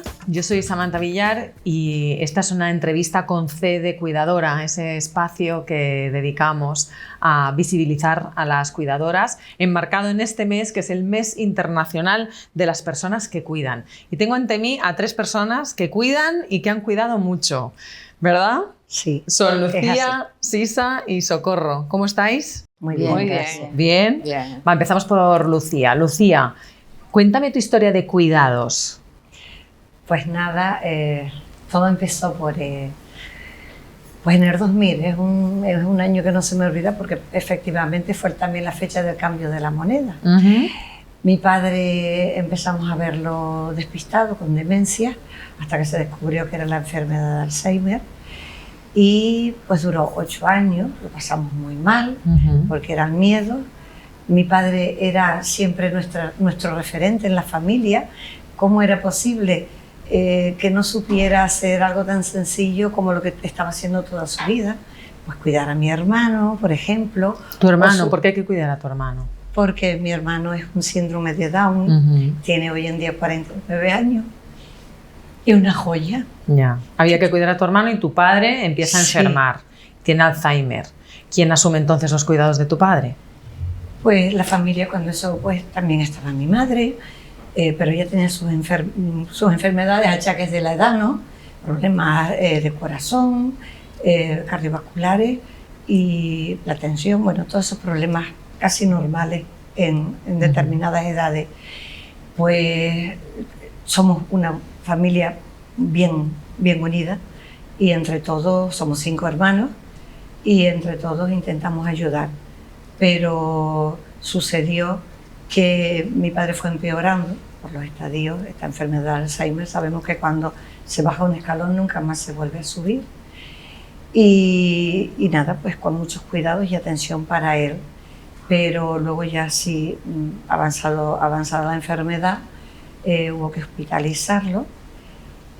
Hola, yo soy Samantha Villar y esta es una entrevista con C de Cuidadora, ese espacio que dedicamos a visibilizar a las cuidadoras, enmarcado en este mes que es el Mes Internacional de las Personas que Cuidan. Y tengo ante mí a 3 personas que cuidan y que han cuidado mucho, ¿verdad? Sí. Son Lucía, Sisa y Socorro. ¿Cómo estáis? Muy bien, Muy gracias. ¿Bien? Bien. Va, empezamos por Lucía. Lucía, cuéntame tu historia de cuidados. Pues nada, todo empezó pues en el 2000, es un año que no se me olvida porque efectivamente fue también la fecha del cambio de la moneda. Mi padre empezamos a verlo despistado, con demencia, hasta que se descubrió que era la enfermedad de Alzheimer. Y pues duró 8 años, lo pasamos muy mal, porque eran miedos. Mi padre era siempre nuestro referente en la familia. ¿Cómo era posible que no supiera hacer algo tan sencillo como lo que estaba haciendo toda su vida? Pues cuidar a mi hermano, por ejemplo. ¿Tu hermano? ¿Por qué hay que cuidar a tu hermano? Porque mi hermano es un síndrome de Down, tiene hoy en día 49 años y una joya. Ya. Había que cuidar a tu hermano y tu padre empieza a enfermar, tiene Alzheimer. ¿Quién asume entonces los cuidados de tu padre? Pues la familia, cuando eso, pues también estaba mi madre, pero ella tenía sus enfermedades, achaques de la edad, ¿no? Problemas de corazón, cardiovasculares y la tensión, bueno, todos esos problemas casi normales en determinadas edades. Pues somos una familia bien unida y entre todos somos 5 hermanos y entre todos intentamos ayudar. Pero sucedió que mi padre fue empeorando por los estadios. Esta enfermedad de Alzheimer, sabemos que cuando se baja un escalón nunca más se vuelve a subir. Y nada, pues con muchos cuidados y atención para él. Pero luego ya sí, avanzada la enfermedad, hubo que hospitalizarlo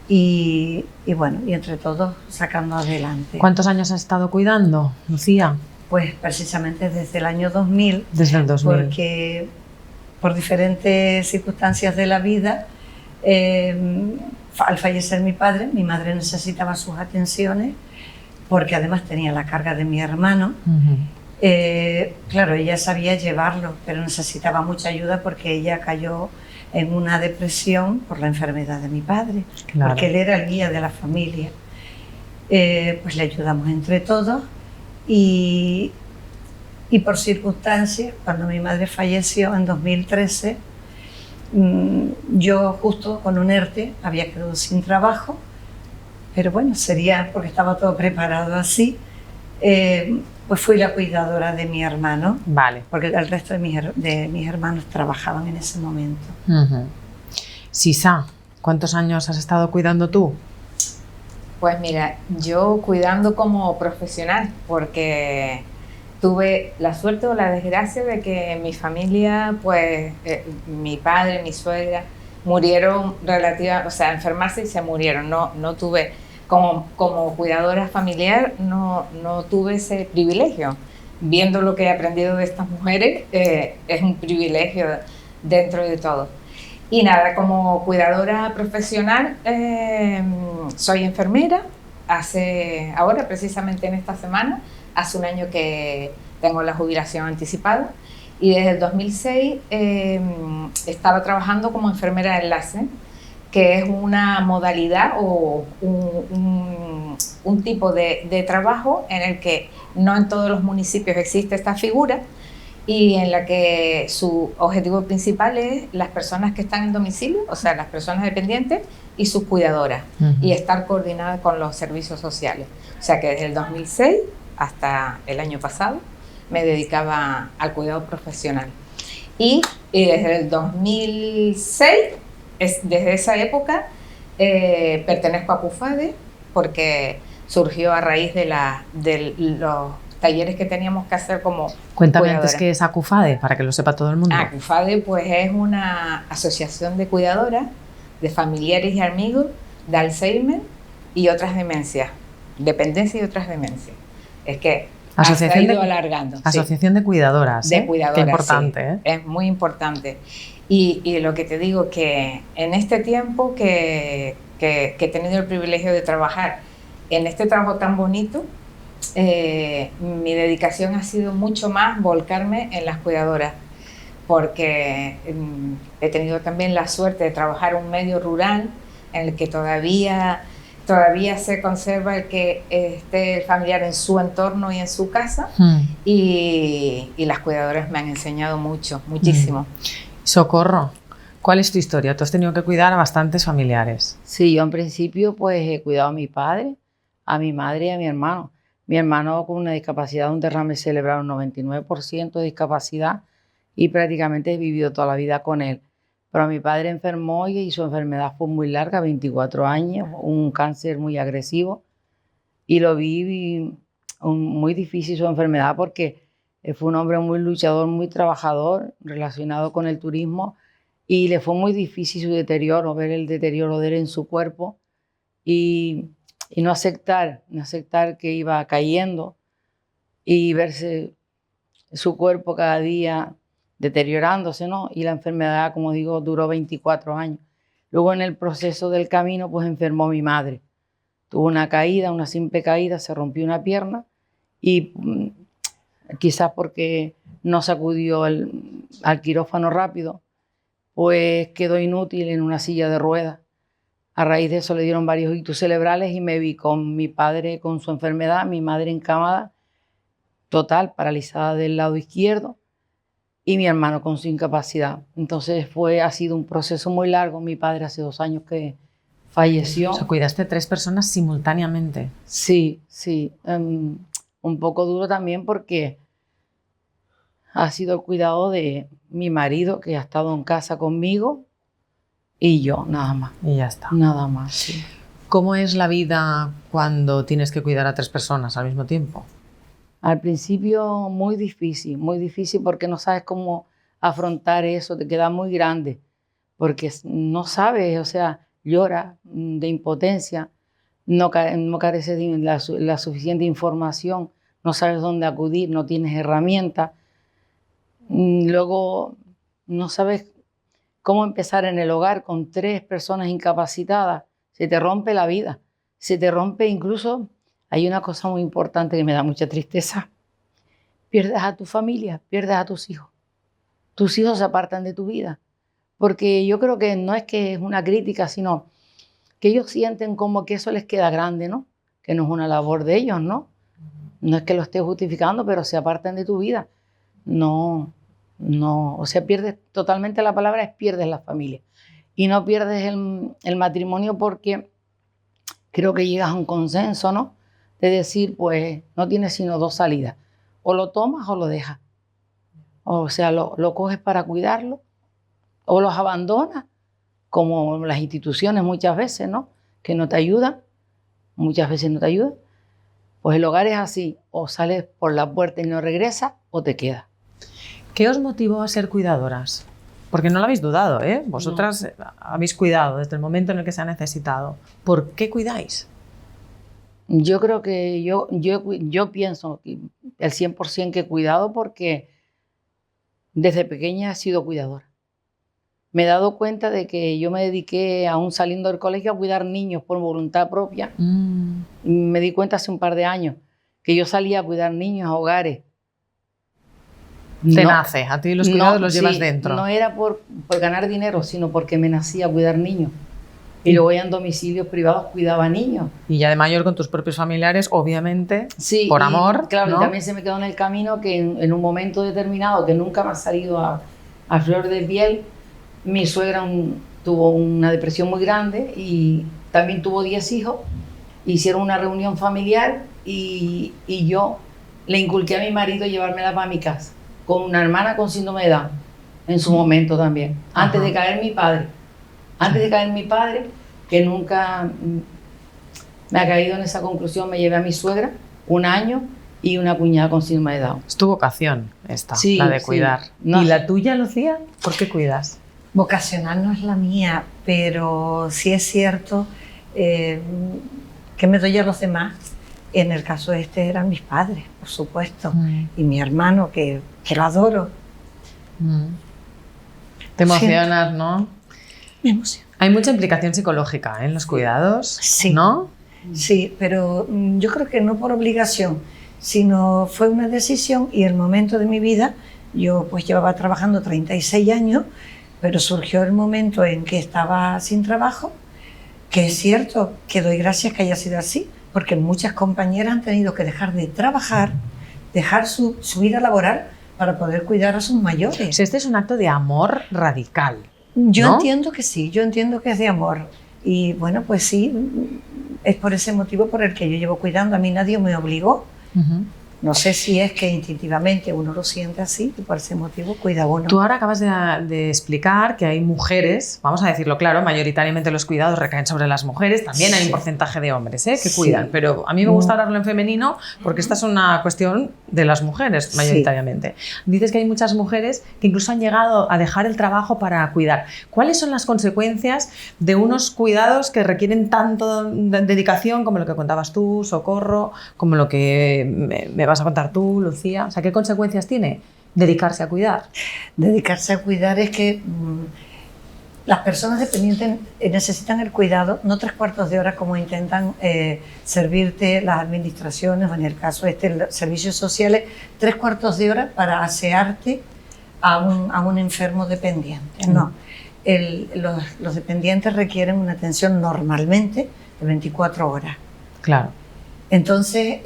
y bueno, y entre todos sacando adelante. ¿Cuántos años has estado cuidando, Lucía? Pues precisamente desde el año 2000. Desde el 2000. Porque por diferentes circunstancias de la vida, al fallecer mi padre, mi madre necesitaba sus atenciones, porque además tenía la carga de mi hermano. Claro, ella sabía llevarlo, pero necesitaba mucha ayuda porque ella cayó en una depresión por la enfermedad de mi padre, Claro. porque él era el guía de la familia. Pues le ayudamos entre todos. Y por circunstancias, cuando mi madre falleció en 2013, yo justo con un ERTE había quedado sin trabajo, pero bueno, sería porque estaba todo preparado así, pues fui la cuidadora de mi hermano, Vale. porque el resto de mis hermanos trabajaban en ese momento. Sisa, ¿cuántos años has estado cuidando tú? Pues mira, yo cuidando como profesional, porque tuve la suerte o la desgracia de que mi familia, pues mi padre, mi suegra, murieron enfermarse y se murieron. No tuve, como cuidadora familiar, no tuve ese privilegio. Viendo lo que he aprendido de estas mujeres, es un privilegio dentro de todo. Y nada, como cuidadora profesional, soy enfermera. Ahora, precisamente en esta semana, hace un año que tengo la jubilación anticipada. Y desde el 2006 estaba trabajando como enfermera de enlace, que es una modalidad o un tipo de trabajo en el que no en todos los municipios existe esta figura, y en la que su objetivo principal es las personas que están en domicilio, o sea, las personas dependientes y sus cuidadoras, y estar coordinada con los servicios sociales. O sea que desde el 2006 hasta el año pasado me dedicaba al cuidado profesional. Y desde el 2006, desde esa época, pertenezco a CUFADE, porque surgió a raíz de los talleres que teníamos que hacer como Cuéntame cuidadora. antes qué es ACUFADE, para que lo sepa todo el mundo. ACUFADE pues es una asociación de cuidadoras, de familiares y amigos de Alzheimer y otras demencias, dependencia y otras demencias. Es que se ha ido alargando. Asociación de cuidadoras. De cuidadoras, Qué importante, sí. Es muy importante. Y lo que te digo, que en este tiempo que he tenido el privilegio de trabajar en este trabajo tan bonito, mi dedicación ha sido mucho más volcarme en las cuidadoras, porque he tenido también la suerte de trabajar en un medio rural en el que todavía se conserva el que esté el familiar en su entorno y en su casa, y las cuidadoras me han enseñado mucho, muchísimo. Socorro, ¿cuál es tu historia? Tú has tenido que cuidar a bastantes familiares. Sí, yo en principio pues he cuidado a mi padre, a mi madre y a mi hermano. Mi hermano con una discapacidad, un derrame cerebral, un 99% de discapacidad, y prácticamente he vivido toda la vida con él. Pero mi padre enfermó y su enfermedad fue muy larga, 24 años, un cáncer muy agresivo, y lo vi muy difícil su enfermedad porque fue un hombre muy luchador, muy trabajador, relacionado con el turismo, y le fue muy difícil su deterioro, ver el deterioro de él en su cuerpo y no aceptar que iba cayendo y verse su cuerpo cada día deteriorándose, ¿no? Y la enfermedad, como digo, duró 24 años. Luego en el proceso del camino, pues enfermó mi madre. Tuvo una caída, una simple caída, se rompió una pierna y quizás porque no se acudió al quirófano rápido, pues quedó inútil en una silla de ruedas. A raíz de eso le dieron varios ictus cerebrales y me vi con mi padre con su enfermedad, mi madre encamada, total, paralizada del lado izquierdo, y mi hermano con su incapacidad. Entonces ha sido un proceso muy largo. Mi padre hace 2 años que falleció. O sea, cuidaste 3 personas simultáneamente. Sí. Un poco duro también porque ha sido el cuidado de mi marido, que ha estado en casa conmigo, y yo, nada más. Y ya está. Nada más, sí. ¿Cómo es la vida cuando tienes que cuidar a 3 personas al mismo tiempo? Al principio muy difícil porque no sabes cómo afrontar eso, te queda muy grande, porque no sabes, o sea, llora de impotencia, no careces de la suficiente información, no sabes dónde acudir, no tienes herramientas. Luego no sabes cómo empezar en el hogar con 3 personas incapacitadas. Se te rompe la vida, se te rompe incluso. Hay una cosa muy importante que me da mucha tristeza. Pierdes a tu familia, pierdes a tus hijos. Tus hijos se apartan de tu vida. Porque yo creo que no es que es una crítica, sino que ellos sienten como que eso les queda grande, ¿no? Que no es una labor de ellos, ¿no? No es que lo esté justificando, pero se apartan de tu vida. No, o sea, pierdes totalmente, la palabra es pierdes la familia. Y no pierdes el matrimonio porque creo que llegas a un consenso, ¿no? De decir, pues, no tienes sino 2 salidas. O lo tomas o lo dejas. O sea, lo coges para cuidarlo o los abandonas, como las instituciones muchas veces, ¿no? Que no te ayudan, muchas veces no te ayudan. Pues el hogar es así, o sales por la puerta y no regresas, o te quedas. ¿Qué os motivó a ser cuidadoras? Porque no lo habéis dudado, ¿eh? Vosotras habéis cuidado desde el momento en el que se ha necesitado. ¿Por qué cuidáis? Yo creo que yo pienso que el 100% que he cuidado porque desde pequeña he sido cuidadora. Me he dado cuenta de que yo me dediqué, aún saliendo del colegio, a cuidar niños por voluntad propia. Me di cuenta hace un par de años que yo salía a cuidar niños a hogares. Te nace, a ti los cuidados los llevas dentro. No era por ganar dinero, sino porque me nacía cuidar niños. Y luego ya en domicilios privados cuidaba niños. Y ya de mayor con tus propios familiares, obviamente, sí, por amor. Claro, ¿no? Y también se me quedó en el camino que en un momento determinado, que nunca me ha salido a flor de piel, mi suegra tuvo una depresión muy grande y también tuvo 10 hijos. Hicieron una reunión familiar y yo le inculqué a mi marido llevármela para mi casa, con una hermana con síndrome de Down, en su momento también, antes de caer mi padre. Antes de caer mi padre, que nunca me ha caído en esa conclusión, me llevé a mi suegra 1 año y una cuñada con síndrome de Down. Es tu vocación esta, sí, la de cuidar. Sí. No, ¿y la tuya, Lucía? ¿Por qué cuidas? Vocacional no es la mía, pero sí es cierto que me doy a los demás. En el caso este eran mis padres, por supuesto, y mi hermano, que lo adoro. Te emocionas, ¿no? Me emociona. Hay mucha implicación psicológica en los cuidados, Sí. ¿no? Sí, pero yo creo que no por obligación, sino fue una decisión y el momento de mi vida, yo pues llevaba trabajando 36 años, pero surgió el momento en que estaba sin trabajo, que es cierto que doy gracias que haya sido así, porque muchas compañeras han tenido que dejar de trabajar, dejar su vida laboral para poder cuidar a sus mayores. O sea, este es un acto de amor radical. Yo ¿no? entiendo que sí, yo entiendo que es de amor. Y bueno, pues sí, es por ese motivo por el que yo llevo cuidando. A mí nadie me obligó. Uh-huh. No sé si es que instintivamente uno lo siente así y por ese motivo cuida uno. Tú ahora acabas de explicar que hay mujeres, vamos a decirlo claro, mayoritariamente los cuidados recaen sobre las mujeres, también hay un porcentaje de hombres que cuidan, pero a mí me gusta hablarlo en femenino porque esta es una cuestión de las mujeres mayoritariamente. Dices que hay muchas mujeres que incluso han llegado a dejar el trabajo para cuidar. ¿Cuáles son las consecuencias de unos cuidados que requieren tanto dedicación como lo que contabas tú, Socorro, como lo que me vas a contar tú, Lucía? O sea, ¿qué consecuencias tiene dedicarse a cuidar? Dedicarse a cuidar es que las personas dependientes necesitan el cuidado, no 3/4 de hora como intentan servirte las administraciones, o en el caso los servicios sociales, 3/4 de hora para asearte a un enfermo dependiente. No, los dependientes requieren una atención normalmente de 24 horas. Claro. Entonces,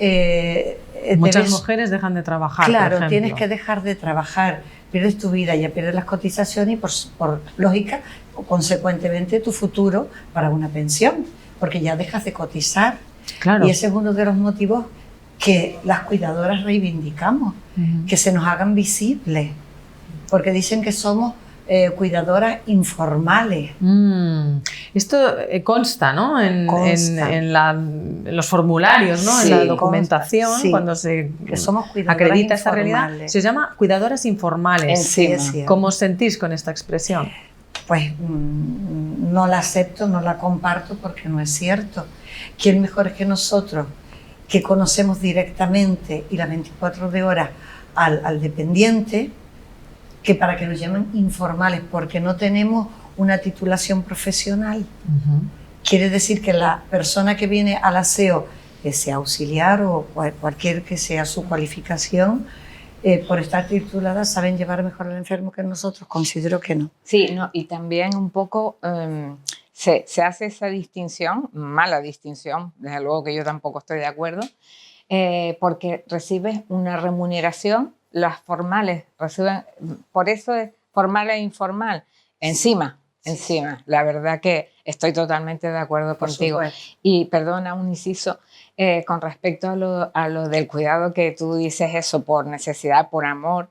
muchas mujeres dejan de trabajar. Claro, por ejemplo. tienes que dejar de trabajar, pierdes tu vida, ya pierdes las cotizaciones y por lógica, consecuentemente tu futuro para una pensión, porque ya dejas de cotizar. Claro. Y ese es uno de los motivos que las cuidadoras reivindicamos, que se nos hagan visibles, porque dicen que somos cuidadoras informales. Esto consta, ¿no? En los formularios, ¿no? Sí, en la documentación, consta, sí, cuando se que somos cuidadoras acredita esta realidad. informales. Se llama cuidadoras informales. Sí, sí. ¿Cómo os sentís con esta expresión? Pues no la acepto, no la comparto porque no es cierto. ¿Quién mejor que nosotros, que conocemos directamente y las 24 de horas al dependiente, que para que nos llamen informales, porque no tenemos una titulación profesional? Quiere decir que la persona que viene al aseo, que sea auxiliar o cualquier que sea su cualificación, por estar titulada, saben llevar mejor al enfermo que nosotros. Considero que no. Sí, no, y también un poco se hace esa distinción, mala distinción, desde luego que yo tampoco estoy de acuerdo, porque recibes una remuneración, las formales reciben, por eso es formal e informal, encima. La verdad que estoy totalmente de acuerdo contigo. Y perdona, un inciso, con respecto a lo del cuidado que tú dices, eso por necesidad, por amor,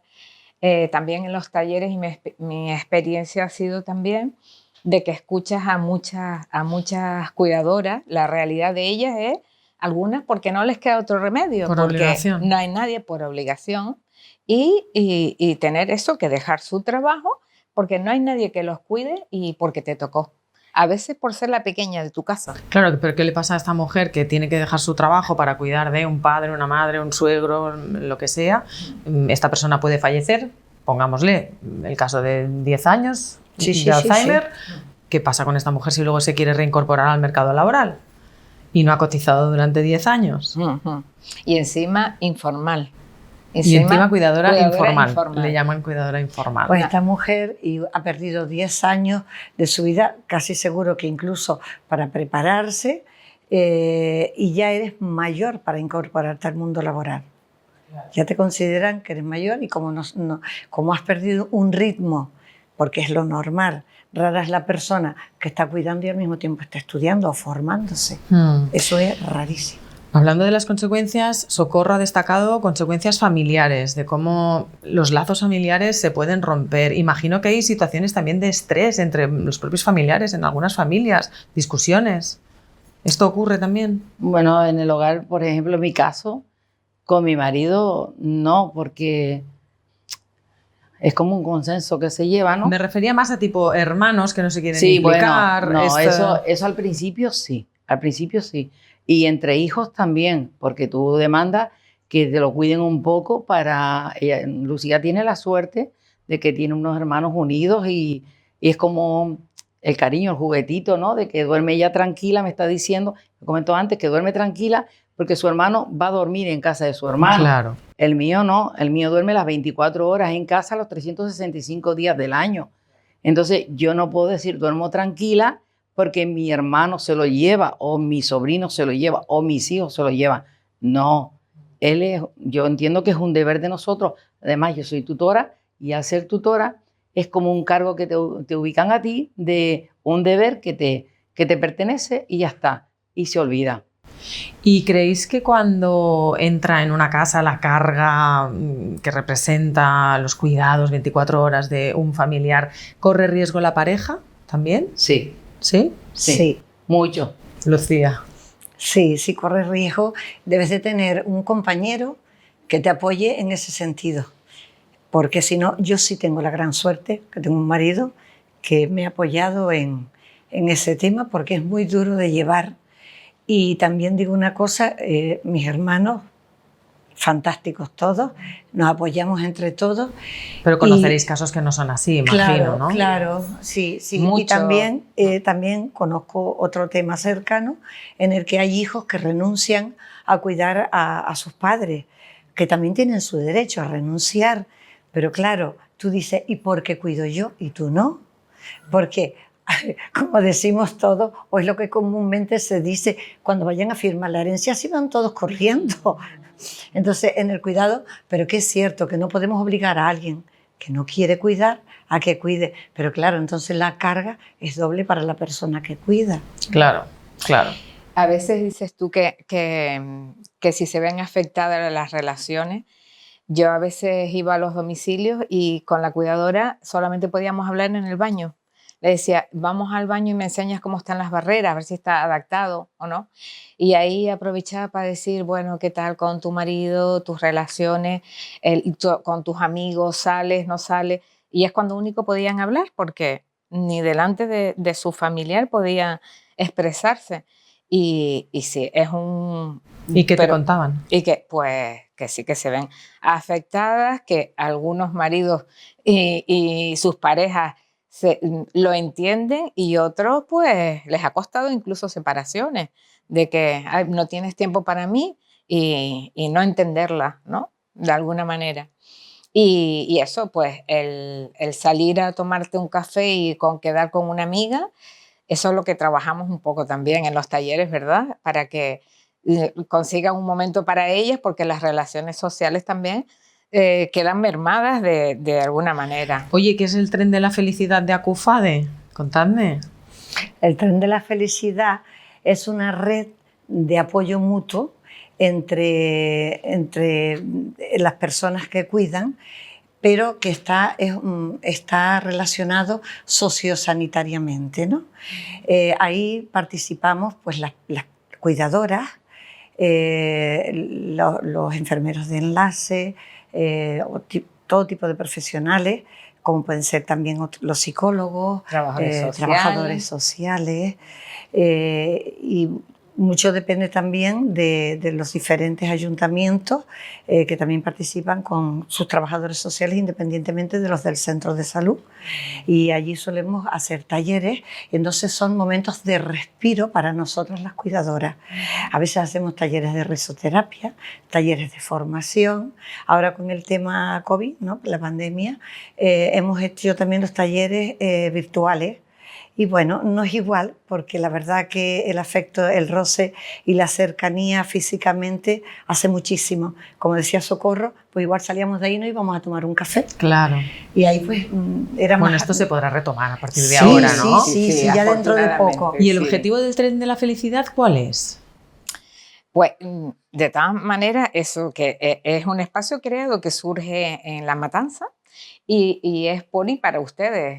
también en los talleres, y mi experiencia ha sido también de que escuchas a muchas cuidadoras, la realidad de ellas es, algunas porque no les queda otro remedio, por porque obligación. No hay nadie por obligación, y tener eso, que dejar su trabajo, porque no hay nadie que los cuide y porque te tocó. A veces por ser la pequeña de tu casa. Claro, pero ¿qué le pasa a esta mujer que tiene que dejar su trabajo para cuidar de un padre, una madre, un suegro, lo que sea? Esta persona puede fallecer, pongámosle el caso de 10 años de Alzheimer. ¿Qué pasa con esta mujer si luego se quiere reincorporar al mercado laboral y no ha cotizado durante 10 años? Y encima informal. Y encima cuidadora informal. Le llaman cuidadora informal. Pues esta mujer ha perdido 10 años de su vida, casi seguro que incluso para prepararse, y ya eres mayor para incorporarte al mundo laboral. Ya te consideran que eres mayor y como has perdido un ritmo, porque es lo normal, rara es la persona que está cuidando y al mismo tiempo está estudiando o formándose. Eso es rarísimo. Hablando de las consecuencias, Socorro ha destacado consecuencias familiares, de cómo los lazos familiares se pueden romper. Imagino que hay situaciones también de estrés entre los propios familiares, en algunas familias, discusiones. ¿Esto ocurre también? Bueno, en el hogar, por ejemplo, en mi caso, con mi marido, no, porque es como un consenso que se lleva, ¿no? Me refería más a tipo hermanos que no se quieren implicar. Bueno, no, eso al principio sí, Y entre hijos también, porque tú demandas que te lo cuiden un poco para... Lucía tiene la suerte de que tiene unos hermanos unidos y es como el cariño, el juguetito, ¿no? De que duerme ella tranquila, me está diciendo, me comentó antes, que duerme tranquila porque su hermano va a dormir en casa de su hermano. Claro. El mío no, el mío duerme las 24 horas en casa los 365 días del año. Entonces yo no puedo decir duermo tranquila porque mi hermano se lo lleva o mi sobrino se lo lleva o mis hijos se lo llevan. No, yo entiendo que es un deber de nosotros. Además, yo soy tutora y al ser tutora es como un cargo que te ubican a ti de un deber que te pertenece y ya está, y se olvida. ¿Y creéis que cuando entra en una casa la carga que representa los cuidados 24 horas de un familiar, corre riesgo la pareja también? Sí. ¿Sí? Sí. Mucho. Lucía. Sí, sí corre riesgo. Debes de tener un compañero que te apoye en ese sentido. Porque si no, yo sí tengo la gran suerte, que tengo un marido que me ha apoyado en ese tema porque es muy duro de llevar. Y también digo una cosa, mis hermanos, fantásticos todos, nos apoyamos entre todos. Pero conoceréis casos que no son así, imagino, claro, ¿no? Claro, sí, sí. Mucho. Y también conozco otro tema cercano en el que hay hijos que renuncian a cuidar a sus padres, que también tienen su derecho a renunciar. Pero claro, tú dices, ¿y por qué cuido yo y tú no? Porque, como decimos todos, o es lo que comúnmente se dice, cuando vayan a firmar la herencia, sí van todos corriendo. Entonces, en el cuidado, pero que es cierto que no podemos obligar a alguien que no quiere cuidar a que cuide. Pero claro, entonces la carga es doble para la persona que cuida. Claro, claro. A veces dices tú que si se ven afectadas las relaciones. Yo a veces iba a los domicilios y con la cuidadora solamente podíamos hablar en el baño. Le decía, vamos al baño y me enseñas cómo están las barreras, a ver si está adaptado o no. Y ahí aprovechaba para decir, bueno, ¿qué tal con tu marido, tus relaciones, con tus amigos, sales, no sales? Y es cuando único podían hablar porque ni delante de su familiar podían expresarse. Y sí, es un... ¿Y qué te contaban? Y que, pues, que sí que se ven afectadas, que algunos maridos y sus parejas lo entienden y otros, pues, les ha costado incluso separaciones, de que "Ay, no tienes tiempo para mí" y no entenderla, ¿no? De alguna manera. Y eso, pues, el salir a tomarte un café y quedar con una amiga, eso es lo que trabajamos un poco también en los talleres, ¿verdad? Para que consigan un momento para ellas, porque las relaciones sociales también quedan mermadas de alguna manera. Oye, ¿qué es el tren de la felicidad de Acufade? Contadme. El tren de la felicidad es una red de apoyo mutuo entre las personas que cuidan, pero que está relacionado sociosanitariamente, ¿no? Ahí participamos pues, las cuidadoras, los enfermeros de enlace, todo tipo de profesionales, como pueden ser también los psicólogos, trabajadores sociales, y mucho depende también de los diferentes ayuntamientos que también participan con sus trabajadores sociales independientemente de los del centro de salud. Y allí solemos hacer talleres, entonces son momentos de respiro para nosotras las cuidadoras. A veces hacemos talleres de risoterapia, talleres de formación. Ahora con el tema COVID, ¿no? La pandemia, hemos hecho también los talleres virtuales. Y bueno, no es igual porque la verdad que el afecto, el roce y la cercanía físicamente hace muchísimo. Como decía Socorro, pues igual salíamos de ahí y nos íbamos a tomar un café. Claro. Y ahí pues era Bueno, más... esto se podrá retomar a partir de ahora, ¿no? Sí, ya dentro de poco. ¿Y el objetivo del tren de la felicidad cuál es? Pues de todas maneras, eso que es un espacio creado que surge en La Matanza y es por y para ustedes,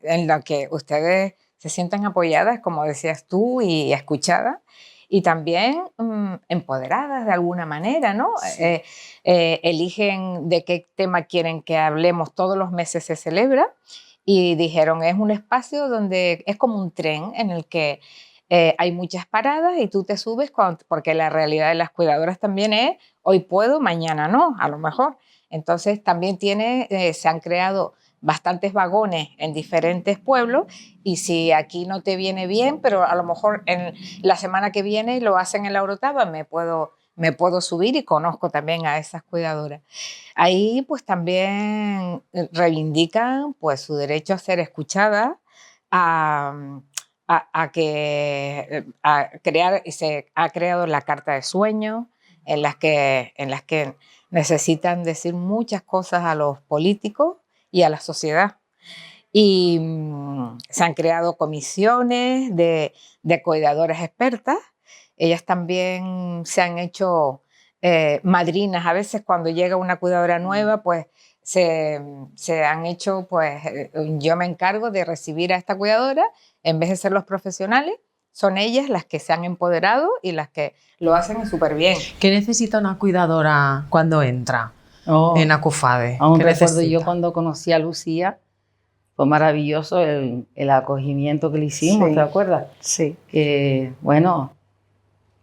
en lo que ustedes se sientan apoyadas, como decías tú, y escuchadas, y también empoderadas de alguna manera, ¿no? Sí. Eligen de qué tema quieren que hablemos, todos los meses se celebra, y dijeron, es un espacio donde es como un tren en el que hay muchas paradas y tú te subes porque la realidad de las cuidadoras también es hoy puedo, mañana no, a lo mejor. Entonces también se han creado bastantes vagones en diferentes pueblos, y si aquí no te viene bien, pero a lo mejor en la semana que viene lo hacen en la Orotava, me puedo subir, y conozco también a esas cuidadoras. Ahí pues también reivindican pues su derecho a ser escuchada, a crear, y se ha creado la carta de sueños en las que necesitan decir muchas cosas a los políticos y a la sociedad. Y se han creado comisiones de cuidadoras expertas. Ellas también se han hecho madrinas. A veces cuando llega una cuidadora nueva, pues se han hecho, pues yo me encargo de recibir a esta cuidadora. En vez de ser los profesionales, son ellas las que se han empoderado y las que lo hacen súper bien. ¿Qué necesita una cuidadora cuando entra en Acufade? Aún ¿Qué recuerdo necesita? yo cuando conocí a Lucía, fue maravilloso el acogimiento que le hicimos, Sí. ¿te acuerdas? Sí. Que, bueno,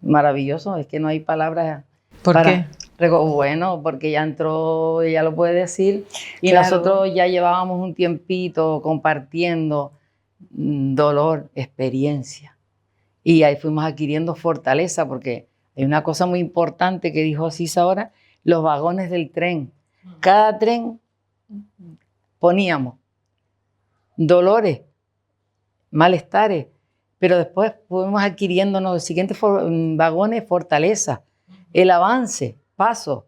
maravilloso, es que no hay palabras. ¿Por qué? Bueno, porque ya entró, ella lo puede decir, y Claro. nosotros ya llevábamos un tiempito compartiendo dolor, experiencia, y ahí fuimos adquiriendo fortaleza, porque hay una cosa muy importante que dijo Cis ahora, los vagones del tren. Cada tren poníamos dolores, malestares, pero después fuimos adquiriendo en los siguientes vagones fortaleza, el avance, paso.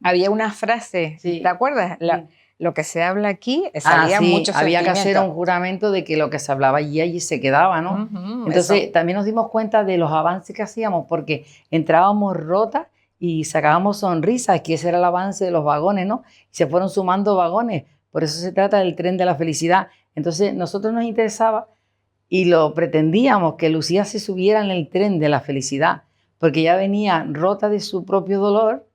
Había una frase, Sí. ¿te acuerdas? Lo que se habla aquí, salía sí, mucho había que hacer sentimiento. un juramento de que lo que se hablaba allí se quedaba, ¿no? Ujú, Entonces eso. también nos dimos cuenta de los avances que hacíamos, porque entrábamos rotas y sacábamos sonrisas, que ese era el avance de los vagones, ¿no? Y se fueron sumando vagones, por eso se trata del tren de la felicidad. Entonces nosotros nos interesaba y lo pretendíamos, que Lucía se subiera en el tren de la felicidad, porque ella venía rota de su propio dolor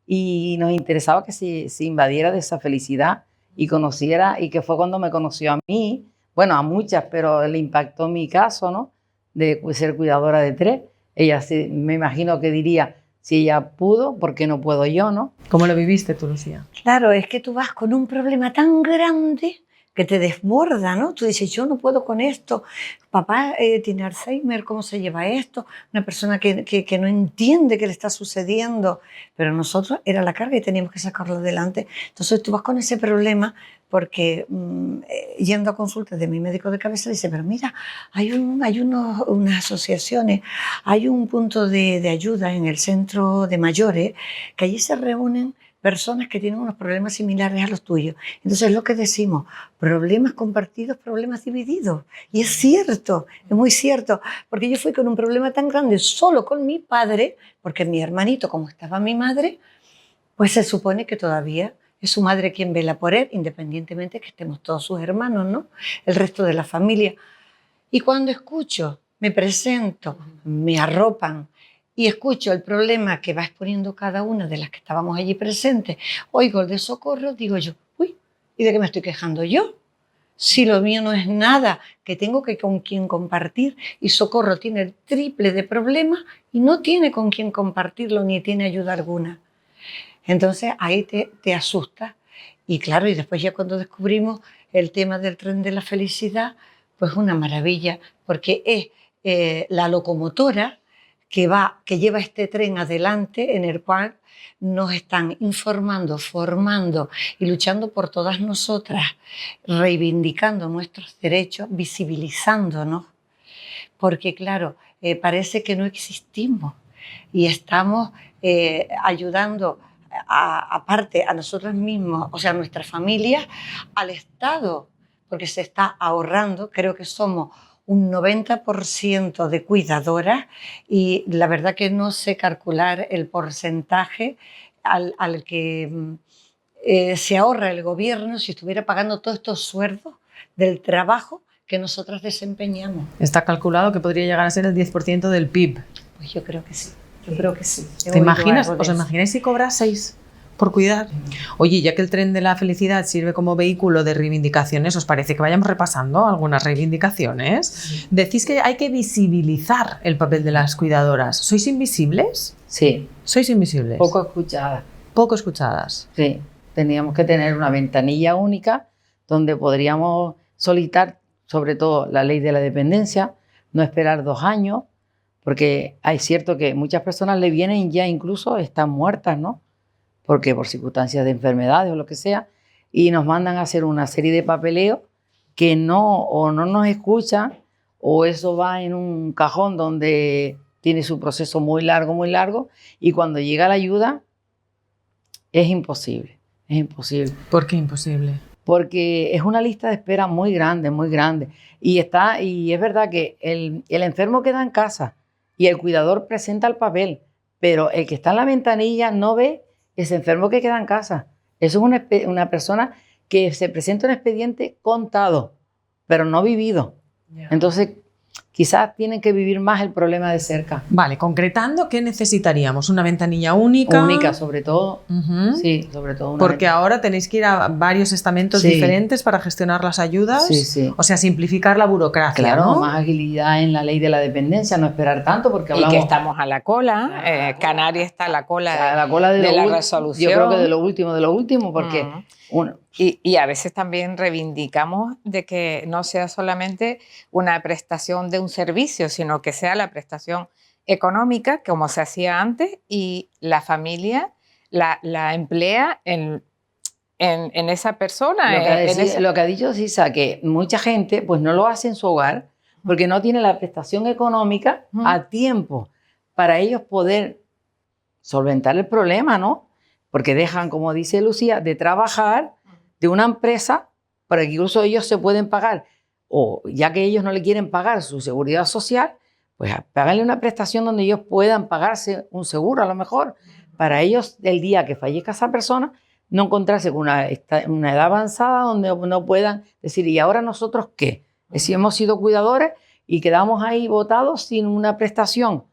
y nos interesaba que se invadiera de esa felicidad y conociera, y que fue cuando me conoció a mí, bueno, a muchas, pero le impactó mi caso, ¿no? De ser cuidadora de 3. Ella me imagino que diría, si ella pudo, ¿por qué no puedo yo, no? ¿Cómo lo viviste tú, Lucía? Claro, es que tú vas con un problema tan grande que te desborda, ¿no? Tú dices, yo no puedo con esto. Papá tiene Alzheimer, ¿cómo se lleva esto? Una persona que no entiende qué le está sucediendo. Pero nosotros era la carga y teníamos que sacarlo adelante. Entonces tú vas con ese problema porque yendo a consultas de mi médico de cabeza dice, pero mira, hay unas asociaciones, hay un punto de ayuda en el centro de mayores que allí se reúnen personas que tienen unos problemas similares a los tuyos. Entonces, lo que decimos, problemas compartidos, problemas divididos. Y es cierto, es muy cierto, porque yo fui con un problema tan grande solo con mi padre, porque mi hermanito, como estaba mi madre, pues se supone que todavía es su madre quien vela por él, independientemente que estemos todos sus hermanos, ¿no? El resto de la familia. Y cuando escucho, me presento, me arropan, y escucho el problema que va exponiendo cada una de las que estábamos allí presentes, oigo el de Socorro, digo yo, uy, ¿y de qué me estoy quejando yo? Si lo mío no es nada, que tengo que con quien compartir, y Socorro tiene el triple de problemas y no tiene con quien compartirlo ni tiene ayuda alguna. Entonces ahí te asustas. Y claro, y después ya cuando descubrimos el tema del tren de la felicidad, pues una maravilla, porque es la locomotora que lleva este tren adelante, en el cual nos están informando, formando y luchando por todas nosotras, reivindicando nuestros derechos, visibilizándonos, porque claro, parece que no existimos y estamos ayudando aparte a nosotros mismos, o sea, a nuestras familias, al Estado, porque se está ahorrando, creo que somos un 90% de cuidadoras y la verdad que no sé calcular el porcentaje al que se ahorra el gobierno si estuviera pagando todos estos sueldos del trabajo que nosotras desempeñamos. Está calculado que podría llegar a ser el 10% del PIB. Pues yo creo que sí, yo creo que sí. ¿Te imaginas? ¿Os imagináis si cobraseis por cuidar? Oye, ya que el tren de la felicidad sirve como vehículo de reivindicaciones, ¿os parece que vayamos repasando algunas reivindicaciones? Sí. Decís que hay que visibilizar el papel de las cuidadoras. ¿Sois invisibles? Sí. ¿Sois invisibles? Poco escuchadas. poco escuchadas. Sí, teníamos que tener una ventanilla única donde podríamos solicitar, sobre todo, la ley de la dependencia, no esperar 2 años, porque es cierto que muchas personas le vienen ya incluso, están muertas, ¿no? Porque por circunstancias de enfermedades o lo que sea, y nos mandan a hacer una serie de papeleo que no nos escuchan, o eso va en un cajón donde tiene su proceso muy largo, y cuando llega la ayuda es imposible. ¿Por qué imposible? Porque es una lista de espera muy grande, muy grande. Y es verdad que el enfermo queda en casa y el cuidador presenta el papel, pero el que está en la ventanilla no ve ese enfermo que queda en casa. Eso es una persona que se presenta un expediente contado, pero no vivido. Entonces, quizás tienen que vivir más el problema de cerca. Vale, concretando, ¿qué necesitaríamos? ¿Una ventanilla única? Única, sobre todo. Ujú. Sí, sobre todo. Porque ahora tenéis que ir a varios estamentos diferentes para gestionar las ayudas. Sí. O sea, simplificar la burocracia, Claro, ¿no? más agilidad en la ley de la dependencia, no esperar tanto, porque hablamos... Y que estamos a la cola, Canarias está a la cola, la cola de la resolución. Yo creo que de lo último, porque... Y a veces también reivindicamos de que no sea solamente una prestación de un servicio, sino que sea la prestación económica, como se hacía antes, y la familia la emplea en esa persona. Lo que ha dicho Sisa, que mucha gente pues no lo hace en su hogar porque no tiene la prestación económica a tiempo para ellos poder solventar el problema, ¿no? Porque dejan, como dice Lucía, de trabajar de una empresa para que incluso ellos se pueden pagar, o ya que ellos no le quieren pagar su seguridad social, pues páganle una prestación donde ellos puedan pagarse un seguro a lo mejor, para ellos el día que fallezca esa persona no encontrarse con una edad avanzada donde no puedan decir, ¿y ahora nosotros qué? Si hemos sido cuidadores y quedamos ahí botados sin una prestación,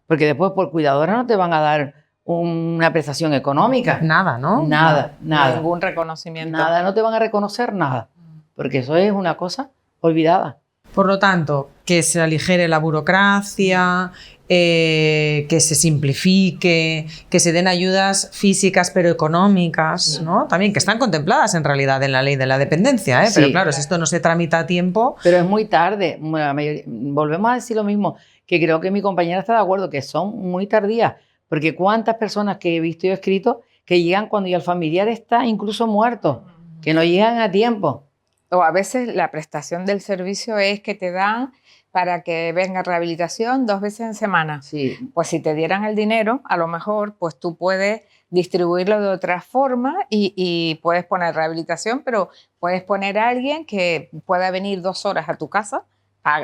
porque después por cuidadora no te van a dar una prestación económica. Nada, ¿no? Nada. Ningún reconocimiento. Nada, no te van a reconocer nada, porque eso es una cosa olvidada. Por lo tanto, que se aligere la burocracia, que se simplifique, que se den ayudas físicas pero económicas, ¿no? También que están contempladas en realidad en la ley de la dependencia, ¿eh? Pero claro, si esto no se tramita a tiempo... Pero es muy tarde. Volvemos a decir lo mismo, que creo que mi compañera está de acuerdo, que son muy tardías, porque cuántas personas que he visto y he escrito que llegan cuando ya el familiar está incluso muerto, que no llegan a tiempo. O a veces la prestación del servicio es que te dan para que venga rehabilitación 2 veces en semana. Sí. Pues si te dieran el dinero, a lo mejor pues tú puedes distribuirlo de otra forma y puedes poner rehabilitación, pero puedes poner a alguien que pueda venir 2 horas a tu casa,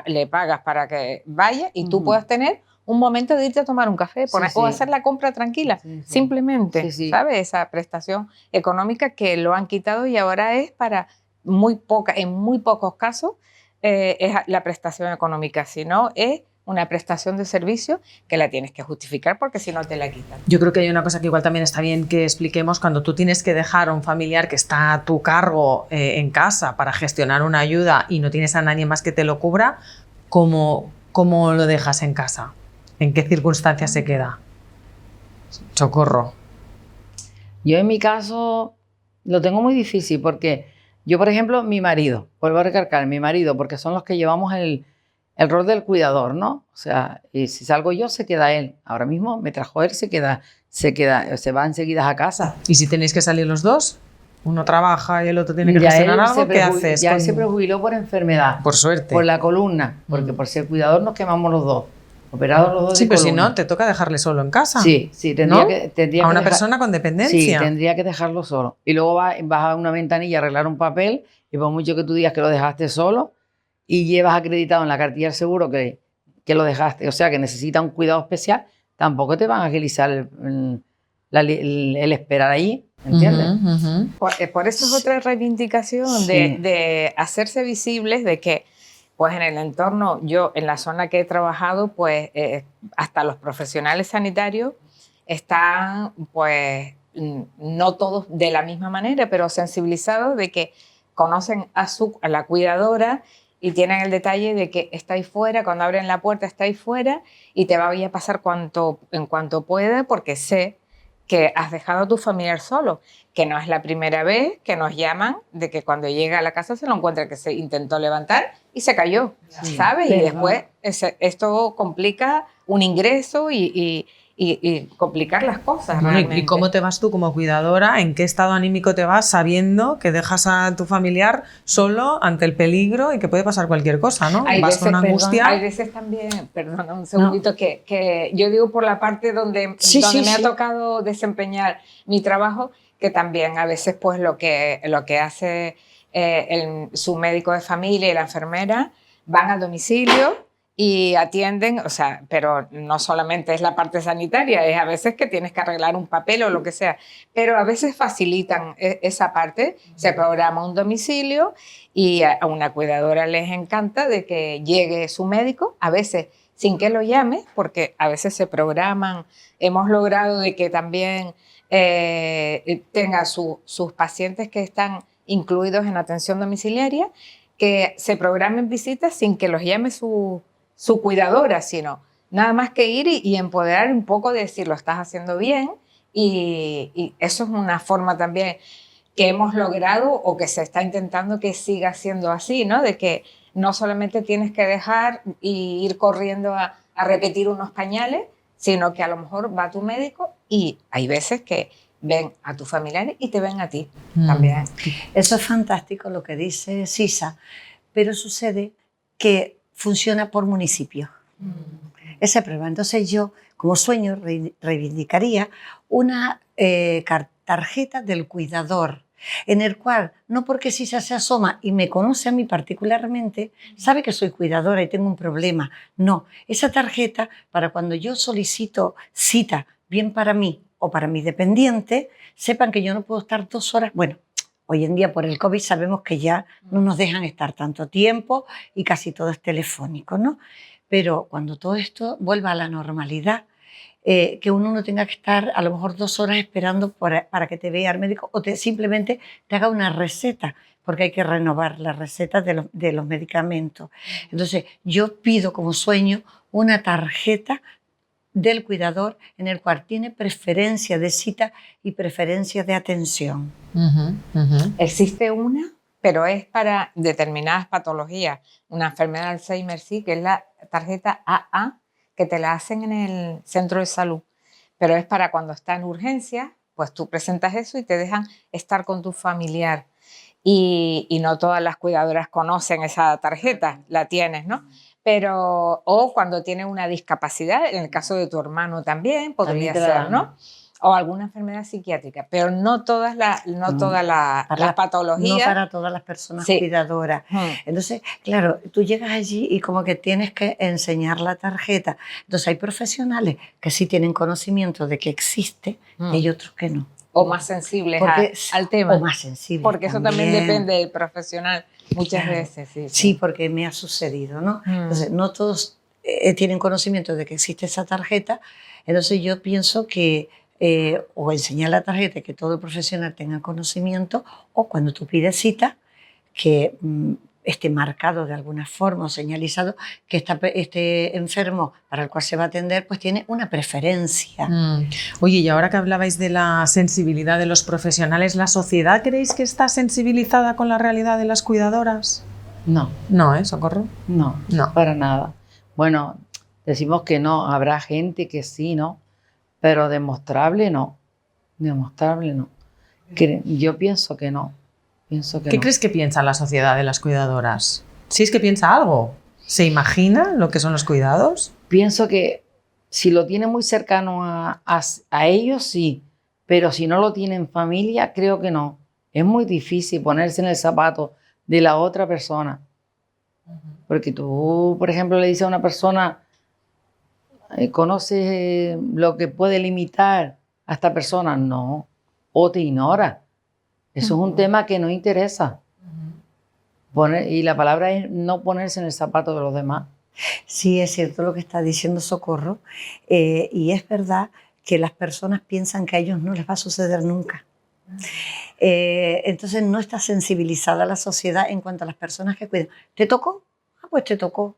le pagas para que vaya y tú puedas tener un momento de irte a tomar un café o hacer la compra tranquila, simplemente, ¿sabes? Esa prestación económica que lo han quitado y ahora es para en muy pocos casos es la prestación económica, sino es una prestación de servicio que la tienes que justificar porque si no te la quitan. Yo creo que hay una cosa que igual también está bien que expliquemos cuando tú tienes que dejar a un familiar que está a tu cargo en casa para gestionar una ayuda y no tienes a nadie más que te lo cubra, ¿cómo lo dejas en casa? ¿En qué circunstancias se queda? Socorro. Yo en mi caso lo tengo muy difícil porque yo, por ejemplo, mi marido, vuelvo a recalcar, mi marido, porque son los que llevamos el rol del cuidador, ¿no? O sea, y si salgo yo, se queda él. Ahora mismo me trajo él, se va enseguida a casa. ¿Y si tenéis que salir los dos? Uno trabaja y el otro tiene que gestionar algo, ¿qué haces? Ya él se prejubiló por enfermedad. Por suerte. Por la columna, porque por ser cuidador nos quemamos los dos. Operados los dos. Sí, de pero columna. si no, te toca dejarle solo en casa. Sí, ¿no? tendría a una que persona con dependencia. Sí, tendría que dejarlo solo. Y luego vas a una ventanilla a arreglar un papel y por mucho que tú digas que lo dejaste solo y llevas acreditado en la cartilla del seguro que lo dejaste, o sea, que necesita un cuidado especial, tampoco te van a agilizar el esperar ahí, ¿entiendes? Por eso es otra reivindicación de hacerse visibles de que pues en el entorno, yo en la zona que he trabajado, pues hasta los profesionales sanitarios están, pues no todos de la misma manera, pero sensibilizados de que conocen a la cuidadora y tienen el detalle de que está ahí fuera, cuando abren la puerta está ahí fuera y te va a pasar en cuanto pueda porque sé que has dejado a tu familiar solo, que no es la primera vez que nos llaman de que cuando llega a la casa se lo encuentra que se intentó levantar y se cayó, ¿sabes? Y después esto complica un ingreso y complicar las cosas. Bueno, realmente. ¿y cómo te vas tú como cuidadora? ¿En qué estado anímico te vas sabiendo que dejas a tu familiar solo ante el peligro y que puede pasar cualquier cosa, ¿no? Vas con angustia. Hay veces también, perdona un segundito, que yo digo por la parte donde me ha tocado desempeñar mi trabajo, que también a veces pues lo que hace su médico de familia y la enfermera van al domicilio y atienden, o sea, pero no solamente es la parte sanitaria, es a veces que tienes que arreglar un papel o lo que sea, pero a veces facilitan esa parte, se programa un domicilio y a una cuidadora les encanta de que llegue su médico, a veces sin que lo llame, porque a veces se programan, hemos logrado de que también tenga sus pacientes que están incluidos en atención domiciliaria, que se programen visitas sin que los llame su cuidadora, sino nada más que ir y empoderar un poco de decir, lo estás haciendo bien, y eso es una forma también que hemos logrado o que se está intentando que siga siendo así, ¿no? De que no solamente tienes que dejar y ir corriendo a repetir unos pañales, sino que a lo mejor va tu médico y hay veces que ven a tus familiares y te ven a ti también. Eso es fantástico lo que dice Sisa, pero sucede que funciona por municipio. Ese problema. Entonces yo, como sueño, reivindicaría una tarjeta del cuidador, en el cual, no porque Sisa se asoma y me conoce a mí particularmente, sabe que soy cuidadora y tengo un problema. No, esa tarjeta, para cuando yo solicito cita, bien para mí o para mi dependiente, sepan que yo no puedo estar 2 horas, bueno, hoy en día por el COVID sabemos que ya no nos dejan estar tanto tiempo y casi todo es telefónico, ¿no? Pero cuando todo esto vuelva a la normalidad, que uno no tenga que estar a lo mejor 2 horas esperando para que te vea el médico o simplemente te haga una receta, porque hay que renovar las recetas de los medicamentos. Entonces yo pido como sueño una tarjeta del cuidador en el cual tiene preferencia de cita y preferencia de atención. Existe una, pero es para determinadas patologías. Una enfermedad de Alzheimer sí, que es la tarjeta AA, que te la hacen en el centro de salud, pero es para cuando está en urgencia, pues tú presentas eso y te dejan estar con tu familiar. Y no todas las cuidadoras conocen esa tarjeta, la tienes, ¿no? Pero, o cuando tienes una discapacidad, en el caso de tu hermano también podría ser, ¿no? O alguna enfermedad psiquiátrica, pero no todas las patologías. No para todas las personas cuidadoras. Entonces, claro, tú llegas allí y como que tienes que enseñar la tarjeta. Entonces hay profesionales que sí tienen conocimiento de que existe y hay otros que no. O más sensibles al tema. O más sensibles. Porque eso también depende del profesional muchas veces. Sí, porque me ha sucedido, ¿no? Entonces, no todos tienen conocimiento de que existe esa tarjeta. Entonces yo pienso que o enseñar la tarjeta y que todo el profesional tenga conocimiento, o cuando tú pides cita, que esté marcado de alguna forma o señalizado que este enfermo para el cual se va a atender pues tiene una preferencia. Oye, y ahora que hablabais de la sensibilidad de los profesionales, ¿la sociedad creéis que está sensibilizada con la realidad de las cuidadoras? No. No, ¿eh, Socorro? No, para nada. Bueno, decimos que no, habrá gente que sí, ¿no? Pero demostrable no. Demostrable no. Yo pienso que no. ¿Qué crees que piensa la sociedad de las cuidadoras? ¿Si es que piensa algo? ¿Se imagina lo que son los cuidados? Pienso que si lo tiene muy cercano a ellos, sí. Pero si no lo tiene en familia, creo que no. Es muy difícil ponerse en el zapato de la otra persona. Porque tú, por ejemplo, le dices a una persona, ¿conoces lo que puede limitar a esta persona? No. O te ignora. Eso es un tema que no interesa. Y la palabra es no ponerse en el zapato de los demás. Sí, es cierto lo que está diciendo Socorro. Y es verdad que las personas piensan que a ellos no les va a suceder nunca. Entonces no está sensibilizada la sociedad en cuanto a las personas que cuidan. ¿Te tocó? Ah, pues te tocó.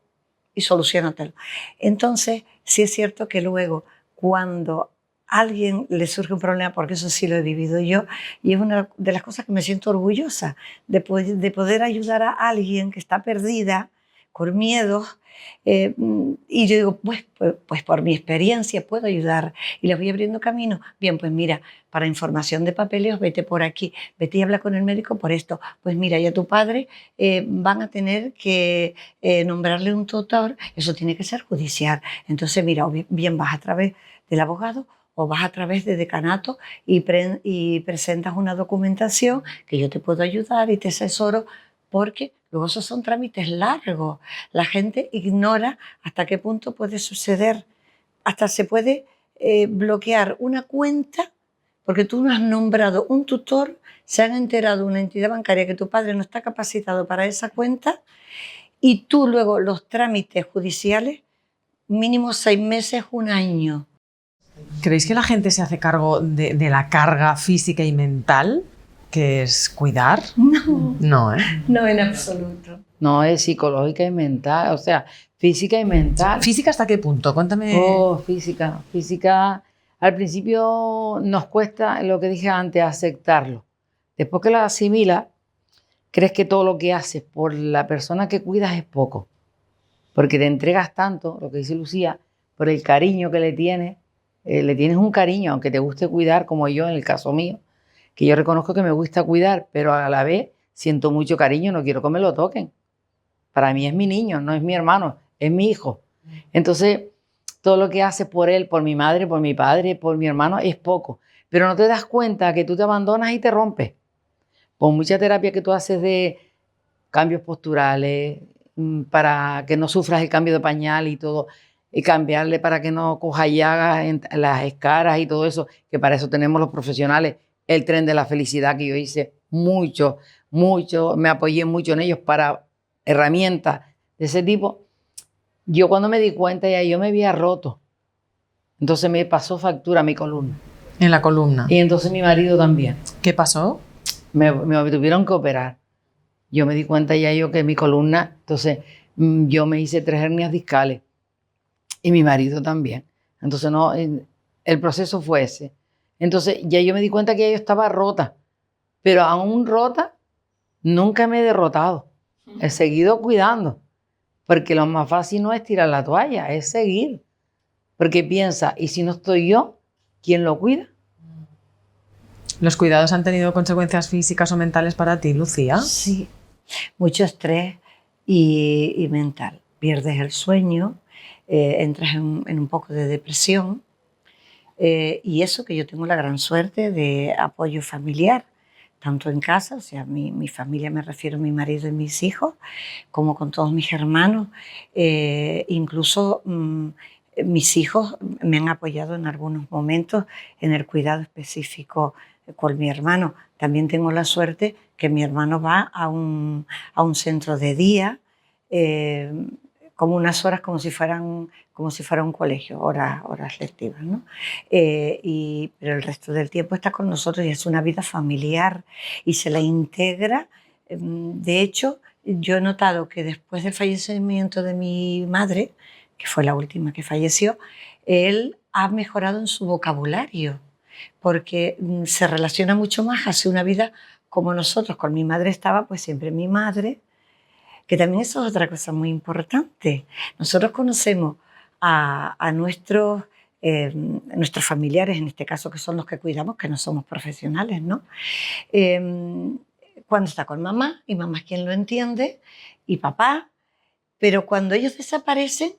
Y soluciónatelo. Entonces, sí es cierto que luego, cuando a alguien le surge un problema, porque eso sí lo he vivido yo, y es una de las cosas que me siento orgullosa, de poder ayudar a alguien que está perdida, con miedos, y yo digo, pues por mi experiencia puedo ayudar y les voy abriendo camino. Bien, pues mira, para información de papeleos, vete por aquí, vete y habla con el médico por esto. Pues mira, y a tu padre van a tener que nombrarle un tutor, eso tiene que ser judicial. Entonces, mira, o bien vas a través del abogado o vas a través de decanato y presentas una documentación que yo te puedo ayudar y te asesoro, porque luego esos son trámites largos. La gente ignora hasta qué punto puede suceder. Hasta se puede bloquear una cuenta porque tú no has nombrado un tutor, se han enterado una entidad bancaria que tu padre no está capacitado para esa cuenta y tú luego los trámites judiciales, mínimo 6 meses, 1 año. ¿Creéis que la gente se hace cargo de la carga física y mental que es cuidar? No. No, ¿eh? No, en absoluto. No, es psicológica y mental, o sea, física y mental. ¿Física hasta qué punto? Cuéntame. Oh, física. Física, al principio nos cuesta, lo que dije antes, aceptarlo. Después que lo asimilas, crees que todo lo que haces por la persona que cuidas es poco. Porque te entregas tanto, lo que dice Lucía, por el cariño que le tienes un cariño, aunque te guste cuidar, como yo en el caso mío, que yo reconozco que me gusta cuidar, pero a la vez siento mucho cariño, no quiero que me lo toquen. Para mí es mi niño, no es mi hermano, es mi hijo. Entonces, todo lo que haces por él, por mi madre, por mi padre, por mi hermano, es poco. Pero no te das cuenta que tú te abandonas y te rompes. Por mucha terapia que tú haces de cambios posturales, para que no sufras el cambio de pañal y todo, y cambiarle para que no coja llagas en las escaras y todo eso, que para eso tenemos los profesionales. El tren de la felicidad, que yo hice mucho, me apoyé mucho en ellos para herramientas de ese tipo. Yo cuando me di cuenta ya yo me había roto. Entonces me pasó factura a mi columna. En la columna. Y entonces mi marido también. ¿Qué pasó? Me tuvieron que operar. Yo me di cuenta ya yo que mi columna, entonces yo me hice 3 hernias discales. Y mi marido también. Entonces no, el proceso fue ese. Entonces ya yo me di cuenta que ya yo estaba rota. Pero aún rota, nunca me he derrotado. He seguido cuidando. Porque lo más fácil no es tirar la toalla, es seguir. Porque piensa, ¿y si no estoy yo? ¿Quién lo cuida? ¿Los cuidados han tenido consecuencias físicas o mentales para ti, Lucía? Sí, mucho estrés y mental. Pierdes el sueño, entras en un poco de depresión. Y eso que yo tengo la gran suerte de apoyo familiar, tanto en casa, o sea, mi familia, me refiero a mi marido y mis hijos, como con todos mis hermanos. Incluso mis hijos me han apoyado en algunos momentos en el cuidado específico con mi hermano. También tengo la suerte que mi hermano va a un centro de día, como unas horas como si fuera un colegio, horas lectivas, ¿no? Pero el resto del tiempo está con nosotros y es una vida familiar y se la integra. De hecho, yo he notado que después del fallecimiento de mi madre, que fue la última que falleció, él ha mejorado en su vocabulario porque se relaciona mucho más, hace una vida como nosotros. Con mi madre estaba pues siempre mi madre, que también eso es otra cosa muy importante. Nosotros conocemos a nuestros familiares, en este caso que son los que cuidamos, que no somos profesionales, ¿no? Cuando está con mamá, y mamá es quien lo entiende, y papá, pero cuando ellos desaparecen,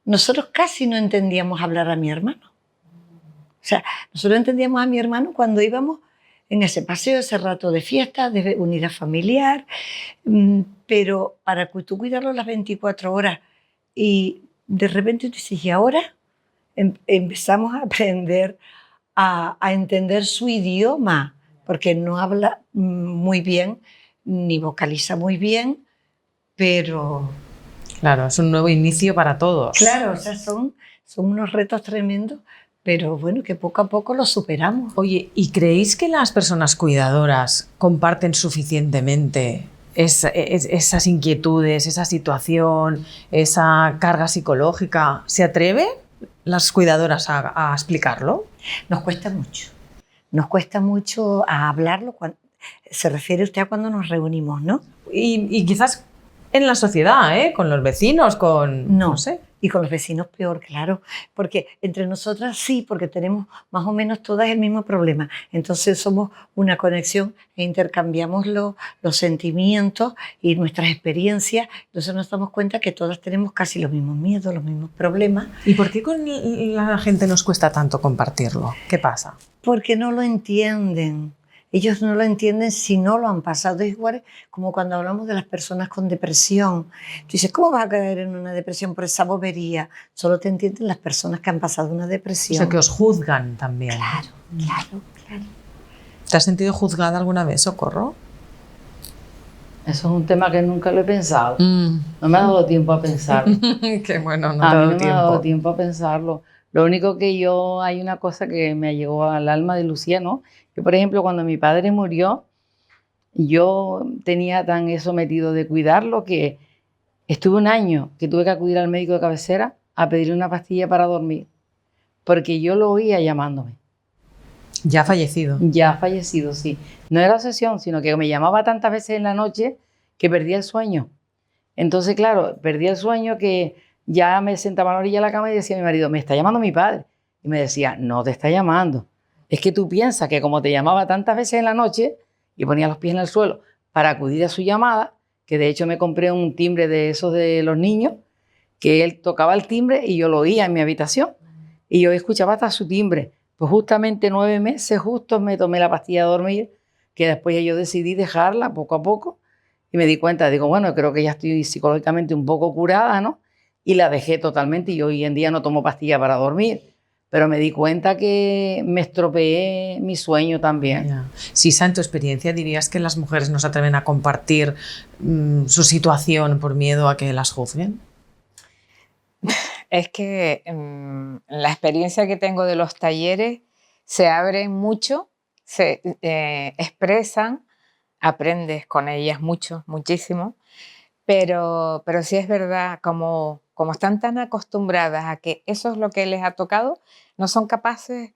nosotros casi no entendíamos hablar a mi hermano. O sea, nosotros entendíamos a mi hermano cuando íbamos en ese paseo, ese rato de fiesta, de unidad familiar, pero para tú cuidarlo las 24 horas y de repente tú dices, y ahora empezamos a aprender a entender su idioma, porque no habla muy bien, ni vocaliza muy bien, pero... Claro, es un nuevo inicio para todos. Claro, o sea, son unos retos tremendos, pero bueno, que poco a poco lo superamos. Oye, ¿y creéis que las personas cuidadoras comparten suficientemente esas inquietudes, esa situación, esa carga psicológica? ¿Se atreve las cuidadoras a explicarlo? Nos cuesta mucho. Nos cuesta mucho a hablarlo. Se refiere usted a cuando nos reunimos, ¿no? Y quizás en la sociedad, ¿eh? Con los vecinos, no sé. Y con los vecinos peor, claro, porque entre nosotras sí, porque tenemos más o menos todas el mismo problema. Entonces somos una conexión e intercambiamos los sentimientos y nuestras experiencias. Entonces nos damos cuenta que todas tenemos casi los mismos miedos, los mismos problemas. ¿Y por qué con la gente nos cuesta tanto compartirlo? ¿Qué pasa? Porque no lo entienden. Ellos no lo entienden si no lo han pasado. Es igual como cuando hablamos de las personas con depresión. Tú dices, ¿cómo vas a caer en una depresión por esa bobería? Solo te entienden las personas que han pasado una depresión. O sea, que os juzgan también. Claro. ¿Te has sentido juzgada alguna vez, Socorro? Eso es un tema que nunca lo he pensado. No me ha dado tiempo a pensarlo. Qué bueno, no A te ha mí dado no tiempo. me ha dado tiempo a pensarlo. Lo único que hay una cosa que me llegó al alma de Lucía, ¿no? Que, por ejemplo, cuando mi padre murió, yo tenía tan eso metido de cuidarlo que estuve un año que tuve que acudir al médico de cabecera a pedirle una pastilla para dormir, porque yo lo oía llamándome. Ya ha fallecido. Ya ha fallecido, sí. No era obsesión, sino que me llamaba tantas veces en la noche que perdía el sueño. Entonces, claro, perdía el sueño que ya me sentaba a la orilla de la cama y decía a mi marido, me está llamando mi padre. Y me decía, no te está llamando. Es que tú piensas que como te llamaba tantas veces en la noche y ponía los pies en el suelo para acudir a su llamada, que de hecho me compré un timbre de esos de los niños, que él tocaba el timbre y yo lo oía en mi habitación y yo escuchaba hasta su timbre. Pues justamente 9 meses justo me tomé la pastilla de dormir, que después yo decidí dejarla poco a poco y me di cuenta, digo, bueno, creo que ya estoy psicológicamente un poco curada, ¿no? Y la dejé totalmente y hoy en día no tomo pastilla para dormir. Pero me di cuenta que me estropeé mi sueño también. Ya. Sisa, en tu experiencia, ¿dirías que las mujeres no se atreven a compartir su situación por miedo a que las juzguen? Es que la experiencia que tengo de los talleres se abren mucho, se expresan, aprendes con ellas mucho, muchísimo, pero sí es verdad, como están tan acostumbradas a que eso es lo que les ha tocado, no son capaces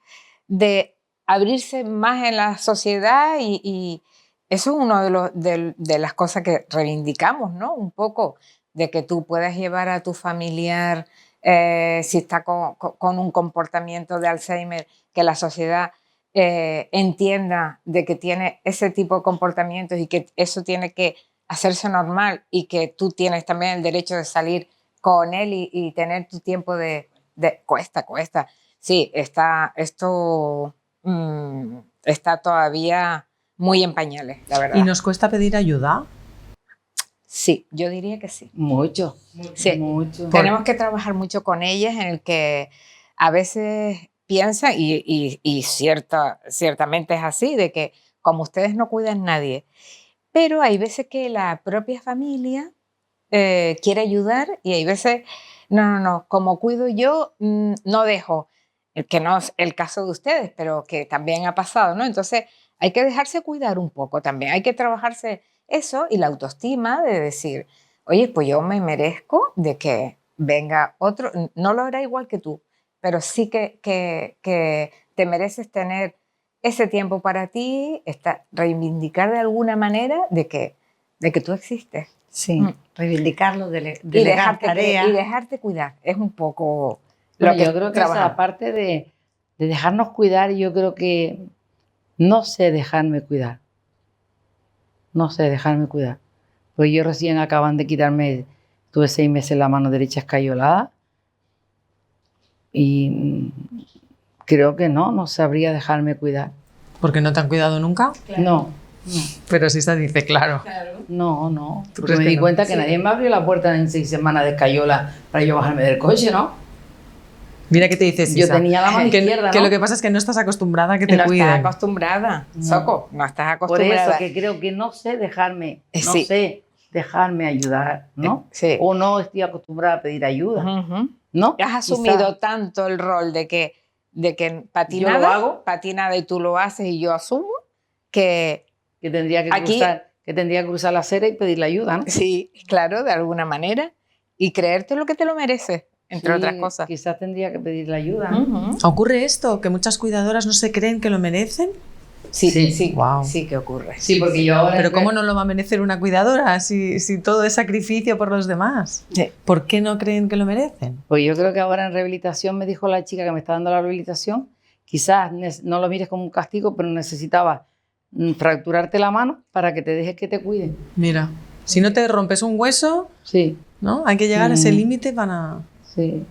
de abrirse más en la sociedad y eso es una de las cosas que reivindicamos, ¿no? Un poco de que tú puedas llevar a tu familiar, si está con un comportamiento de Alzheimer, que la sociedad entienda de que tiene ese tipo de comportamientos y que eso tiene que hacerse normal y que tú tienes también el derecho de salir con él y tener tu tiempo de cuesta. Sí, esto está todavía muy en pañales, la verdad. ¿Y nos cuesta pedir ayuda? Sí, yo diría que sí. Mucho. Sí. Mucho. Tenemos que trabajar mucho con ellas en el que a veces piensan, y ciertamente es así, de que como ustedes no cuidan a nadie, pero hay veces que la propia familia quiere ayudar y hay veces, no, como cuido yo, no dejo, que no es el caso de ustedes, pero que también ha pasado, ¿no? Entonces hay que dejarse cuidar un poco también, hay que trabajarse eso y la autoestima de decir, oye, pues yo me merezco de que venga otro, no lo hará igual que tú, pero sí que te mereces tener ese tiempo para ti, reivindicar de alguna manera de que tú existes. Sí, reivindicarlo, delegar tareas. Y dejarte cuidar, es un poco Bueno, yo creo que esa parte de dejarnos cuidar, yo creo que no sé dejarme cuidar. No sé dejarme cuidar. Pues yo recién acaban de quitarme, tuve 6 meses la mano derecha escayolada y creo que no sabría dejarme cuidar. ¿Porque no te han cuidado nunca? Claro. No. Pero sí se dice, claro. No. ¿Tú Porque crees me que di no? cuenta que nadie me abrió la puerta en 6 semanas de escayola para yo bajarme del coche, ¿no? Mira que te dices, Yo tenía la mano izquierda, que ¿no? lo que pasa es que no estás acostumbrada a que te no cuiden. estás acostumbrada, No. Soco, no estás Por acostumbrada. eso que creo que no sé dejarme, Sí. sé dejarme ayudar, ¿no? Sí. O no estoy acostumbrada a pedir ayuda, Ujú. ¿no? Has asumido Quizá tanto el rol de que Yo lo hago. patinada y tú lo haces y yo asumo que que tendría que Aquí- cruzar la acera y pedirle ayuda, ¿no? sí, claro, de alguna manera, y creerte lo que te lo mereces. entre Sí, otras cosas. Quizás tendría que pedirle ayuda, ¿no? Ujú. ¿Ocurre esto? ¿Que muchas cuidadoras no se creen que lo merecen? Sí, Sí. sí, Wow. sí que ocurre. Sí, porque yo ahora... Pero ¿cómo no lo va a merecer una cuidadora si todo es sacrificio por los demás? Sí. ¿Por qué no creen que lo merecen? Pues yo creo que ahora en rehabilitación, me dijo la chica que me está dando la rehabilitación, quizás no lo mires como un castigo, pero necesitaba fracturarte la mano para que te dejes que te cuiden. Mira, si no te rompes un hueso, Sí, ¿no? Hay que llegar a ese límite para... sí.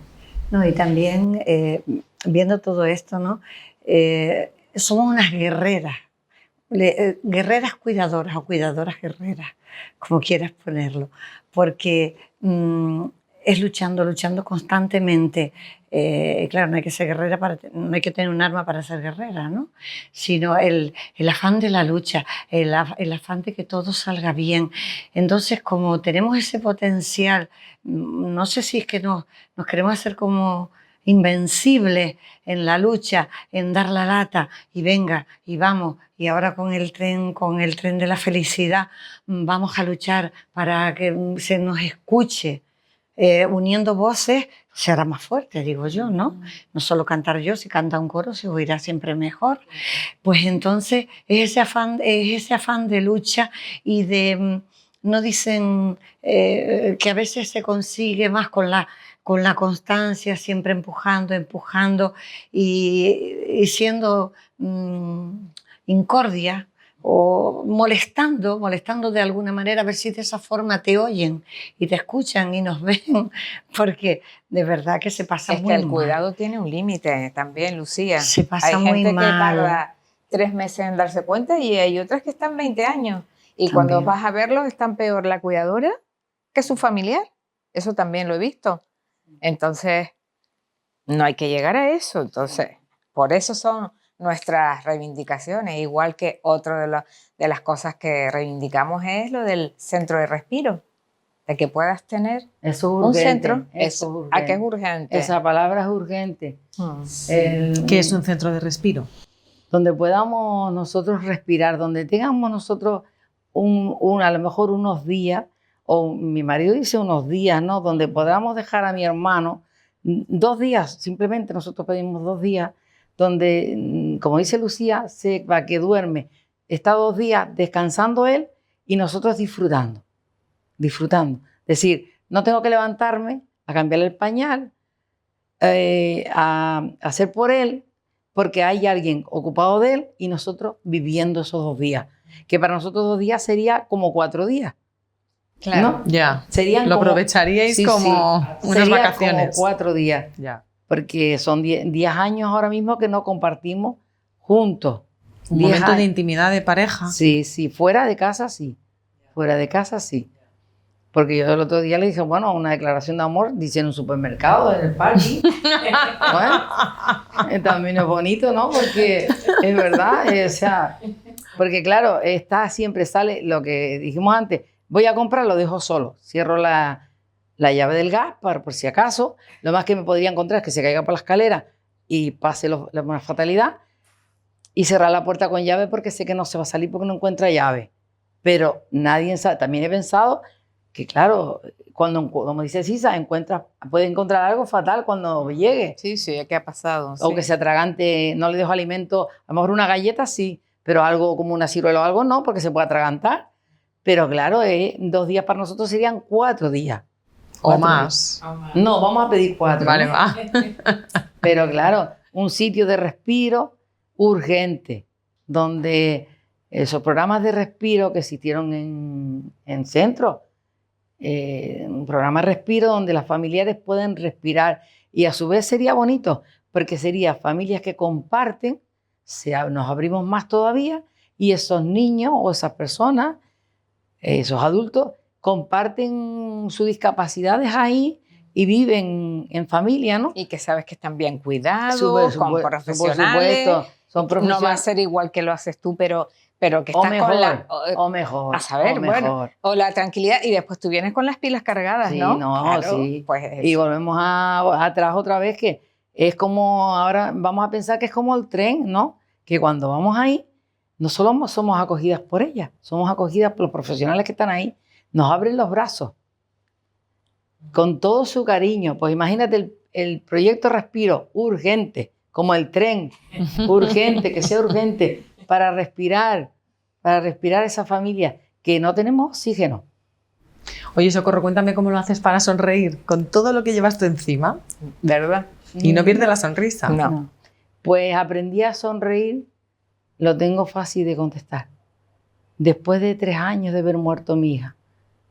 No, y también viendo todo esto, ¿no? Somos unas guerreras, guerreras cuidadoras o cuidadoras guerreras, como quieras ponerlo, porque es luchando constantemente. Claro, no hay que ser guerrera no hay que tener un arma para ser guerrera, ¿no? Sino el afán de la lucha, el afán de que todo salga bien. Entonces, como tenemos ese potencial, no sé si es que nos queremos hacer como invencibles en la lucha, en dar la lata y venga y vamos, y ahora con el tren de la felicidad vamos a luchar para que se nos escuche. Uniendo voces se hará más fuerte, digo yo, ¿no? No solo cantar yo, si canta un coro se oirá siempre mejor. Pues entonces es ese afán de lucha y de, no dicen que a veces se consigue más con la constancia, siempre empujando y siendo incordia o molestando de alguna manera, a ver si de esa forma te oyen y te escuchan y nos ven, porque de verdad que se pasa Es muy que el mal. cuidado tiene un límite también, Lucía. Se pasa hay muy gente mal. que tarda 3 meses en darse cuenta y hay otras que están 20 años. Y También. cuando vas a verlos están peor la cuidadora que su familiar. Eso también lo he visto. Entonces, no hay que llegar a eso. Entonces, por eso son nuestras reivindicaciones, igual que otra de las cosas que reivindicamos es lo del centro de respiro, de que puedas tener Eso es un urgente. centro, Eso es a que es urgente. urgente. Esa palabra es urgente. ¿Qué es un centro de respiro? Donde podamos nosotros respirar, donde tengamos nosotros a lo mejor unos días, o mi marido dice unos días, ¿no? Donde podamos dejar a mi hermano 2 días, simplemente nosotros pedimos 2 días, donde, como dice Lucía, sepa que duerme, está 2 días descansando él y nosotros disfrutando. Es decir, no tengo que levantarme a cambiarle el pañal, a hacer por él, porque hay alguien ocupado de él y nosotros viviendo esos 2 días, que para nosotros 2 días sería como 4 días. Claro. ¿No? Ya. Serían Lo como, aprovecharíais sí, como sí, unas sería vacaciones. como 4 días, Ya. porque son 10 años ahora mismo que no compartimos juntos. Un 10 momento de años. intimidad de pareja. Sí, sí, fuera de casa sí. Fuera de casa sí. Porque yo el otro día le dije, bueno, una declaración de amor, dice en un supermercado, en el parking. Bueno, también es bonito, ¿no? Porque es verdad, o sea, porque claro, siempre sale lo que dijimos antes, voy a comprar, lo dejo solo, cierro la llave del gas por si acaso, lo más que me podría encontrar es que se caiga por la escalera y pase una fatalidad y cerrar la puerta con llave porque sé que no se va a salir porque no encuentra llave. Pero nadie sabe, también he pensado que claro, como dice Sisa, puede encontrar algo fatal cuando llegue. Sí, sí, ¿qué ha pasado? O Sí. que se atragante, no le dejo alimento, a lo mejor una galleta sí, pero algo como una ciruela o algo no, porque se puede atragantar. Pero claro, 2 días para nosotros serían 4 días. O 4 más. días. No, vamos a pedir 4. Vale, ¿no? va. Pero claro, un sitio de respiro urgente, donde esos programas de respiro que existieron en centros, un programa de respiro donde las familiares pueden respirar y a su vez sería bonito porque sería familias que comparten, nos abrimos más todavía y esos niños o esas personas, esos adultos comparten sus discapacidades ahí y viven en familia, ¿no? Y que sabes que están bien cuidados, con Por profesionales. supuesto, son profesionales. No va a ser igual que lo haces tú, pero que O estás mejor, con la... o mejor. A saber, o bueno, mejor. o la tranquilidad y después tú vienes con las pilas cargadas, Sí, ¿no? no, Claro, sí. pues Y eso. volvemos atrás otra vez, que es como, ahora vamos a pensar que es como el tren, ¿no? Que cuando vamos ahí, no solo somos acogidas por ella, somos acogidas por los profesionales que están ahí, nos abren los brazos. con todo su cariño. Pues imagínate el proyecto Respiro, urgente, como el tren, urgente, que sea urgente, para respirar esa familia, que no tenemos oxígeno. Oye, Socorro, cuéntame cómo lo haces para sonreír con todo lo que llevas tú encima ¿Verdad? y no pierdes la sonrisa. No. Pues aprendí a sonreír, lo tengo fácil de contestar. Después de 3 años de haber muerto mi hija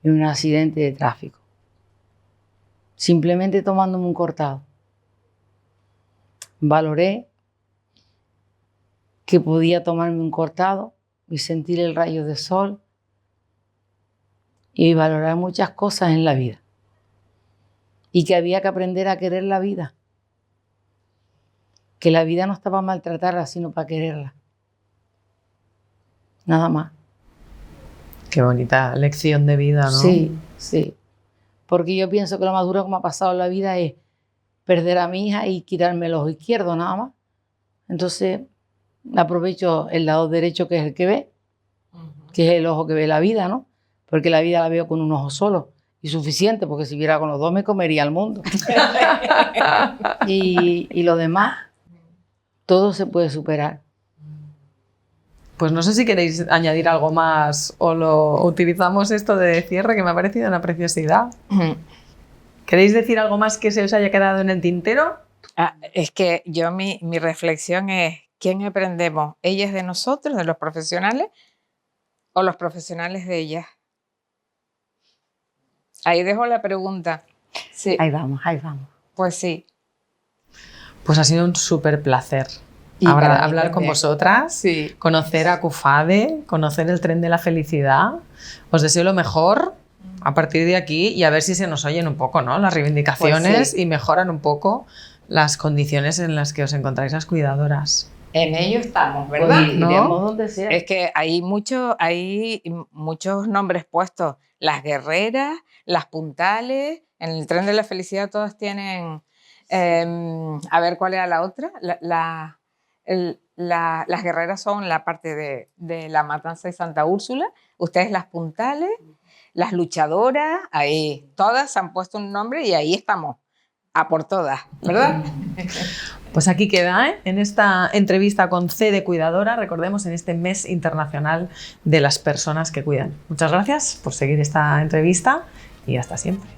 en un accidente de tráfico, simplemente tomándome un cortado, valoré que podía tomarme un cortado y sentir el rayo de sol y valorar muchas cosas en la vida. Y que había que aprender a querer la vida. Que la vida no estaba para maltratarla, sino para quererla. Nada más. Qué bonita lección de vida, ¿no? Sí, sí. Porque yo pienso que lo más duro que me ha pasado en la vida es perder a mi hija y quitarme el ojo izquierdo, nada más. Entonces, aprovecho el lado derecho, que es el que ve, que es el ojo que ve la vida, ¿no? Porque la vida la veo con un ojo solo y suficiente, porque si viera con los 2 me comería el mundo. y lo demás, todo se puede superar. Pues no sé si queréis añadir algo más o lo utilizamos esto de cierre, que me ha parecido una preciosidad. ¿Queréis decir algo más que se os haya quedado en el tintero? Es que yo mi reflexión es, ¿quién aprendemos? ¿Ellas de nosotros, de los profesionales, o los profesionales de ellas? Ahí dejo la pregunta. Sí. Ahí vamos, ahí vamos. Pues sí. Pues ha sido un súper placer Y para mí hablar con también. vosotras, Sí. conocer a CUFADE, conocer el tren de la felicidad. Os deseo lo mejor a partir de aquí y a ver si se nos oyen un poco, ¿no?, las reivindicaciones, Pues sí. y mejoran un poco las condiciones en las que os encontráis las cuidadoras. En ello estamos, ¿verdad? Pues ¿No? iremos donde sea. Es que hay muchos nombres puestos. Las guerreras, las puntales, en el tren de la felicidad todas tienen... a ver, ¿cuál era la otra? Las guerreras son la parte de La Matanza y Santa Úrsula. Ustedes las puntales, las luchadoras, ahí. Todas han puesto un nombre y ahí estamos. A por todas, ¿verdad? Pues aquí queda, ¿eh?, en esta entrevista con C de Cuidadora, recordemos, en este mes internacional de las personas que cuidan. Muchas gracias por seguir esta entrevista y hasta siempre.